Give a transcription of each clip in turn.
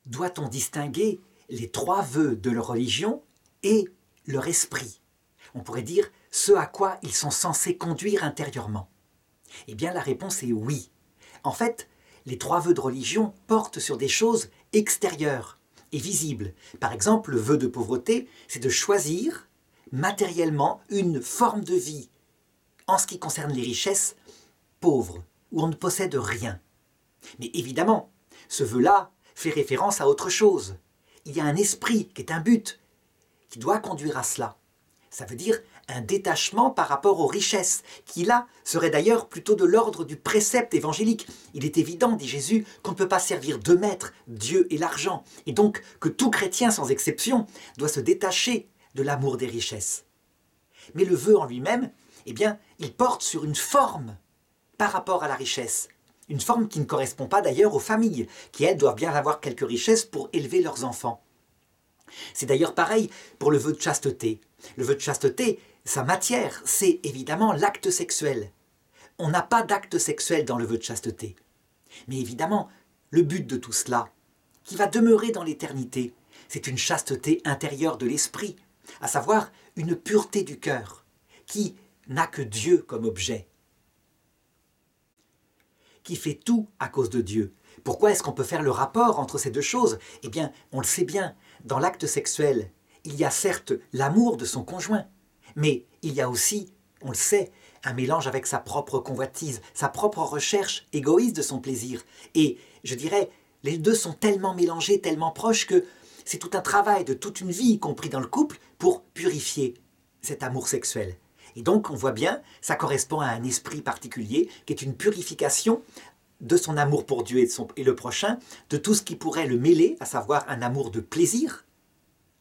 doit-on distinguer les trois vœux de leur religion et leur esprit? On pourrait dire ce à quoi ils sont censés conduire intérieurement. Eh bien, la réponse est oui. En fait, les trois vœux de religion portent sur des choses extérieures et visibles. Par exemple, le vœu de pauvreté, c'est de choisir matériellement une forme de vie, en ce qui concerne les richesses, pauvres, où on ne possède rien. Mais évidemment, ce vœu-là fait référence à autre chose. Il y a un esprit qui est un but, qui doit conduire à cela. Ça veut dire un détachement par rapport aux richesses, qui là serait d'ailleurs plutôt de l'ordre du précepte évangélique. Il est évident, dit Jésus, qu'on ne peut pas servir deux maîtres, Dieu et l'argent, et donc que tout chrétien sans exception doit se détacher de l'amour des richesses. Mais le vœu en lui-même, eh bien, il porte sur une forme par rapport à la richesse, une forme qui ne correspond pas d'ailleurs aux familles, qui elles doivent bien avoir quelques richesses pour élever leurs enfants. C'est d'ailleurs pareil pour le vœu de chasteté. Le vœu de chasteté, sa matière, c'est évidemment l'acte sexuel. On n'a pas d'acte sexuel dans le vœu de chasteté. Mais évidemment, le but de tout cela, qui va demeurer dans l'éternité, c'est une chasteté intérieure de l'esprit, à savoir une pureté du cœur, qui n'a que Dieu comme objet, qui fait tout à cause de Dieu. Pourquoi est-ce qu'on peut faire le rapport entre ces deux choses? Eh bien, on le sait bien, dans l'acte sexuel, il y a certes l'amour de son conjoint, mais il y a aussi, on le sait, un mélange avec sa propre convoitise, sa propre recherche égoïste de son plaisir. Et je dirais, les deux sont tellement mélangés, tellement proches que c'est tout un travail de toute une vie, y compris dans le couple, pour purifier cet amour sexuel. Et donc, on voit bien, ça correspond à un esprit particulier, qui est une purification de son amour pour Dieu et le prochain, de tout ce qui pourrait le mêler, à savoir un amour de plaisir,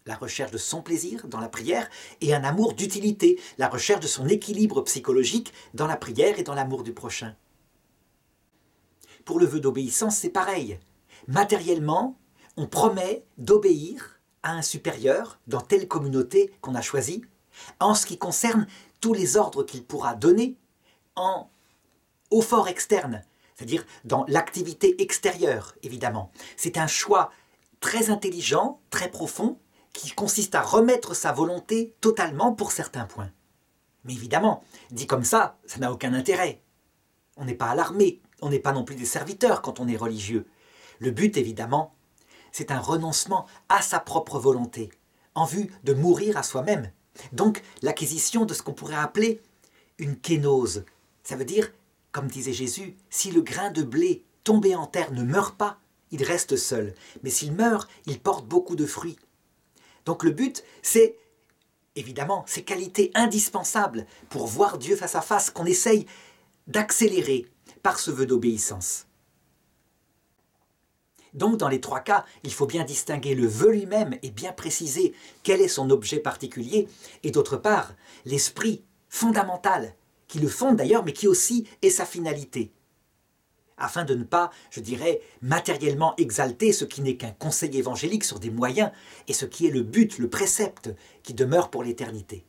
la recherche de son plaisir dans la prière, et un amour d'utilité, la recherche de son équilibre psychologique dans la prière et dans l'amour du prochain. Pour le vœu d'obéissance, c'est pareil. Matériellement, on promet d'obéir à un supérieur dans telle communauté qu'on a choisie, en ce qui concerne tous les ordres qu'il pourra donner au fort externe, c'est-à-dire dans l'activité extérieure, évidemment. C'est un choix très intelligent, très profond, qui consiste à remettre sa volonté totalement pour certains points. Mais évidemment, dit comme ça n'a aucun intérêt. On n'est pas à l'armée, on n'est pas non plus des serviteurs quand on est religieux. Le but, évidemment, c'est un renoncement à sa propre volonté, en vue de mourir à soi-même. Donc, l'acquisition de ce qu'on pourrait appeler une kénose. Ça veut dire, comme disait Jésus, si le grain de blé tombé en terre ne meurt pas, il reste seul. Mais s'il meurt, il porte beaucoup de fruits. Donc le but, c'est, évidemment, ces qualités indispensables pour voir Dieu face à face, qu'on essaye d'accélérer par ce vœu d'obéissance. Donc dans les trois cas, il faut bien distinguer le vœu lui-même et bien préciser quel est son objet particulier, et d'autre part, l'esprit fondamental, qui le fonde d'ailleurs, mais qui aussi est sa finalité, afin de ne pas, je dirais, matériellement exalter ce qui n'est qu'un conseil évangélique sur des moyens, et ce qui est le but, le précepte, qui demeure pour l'éternité.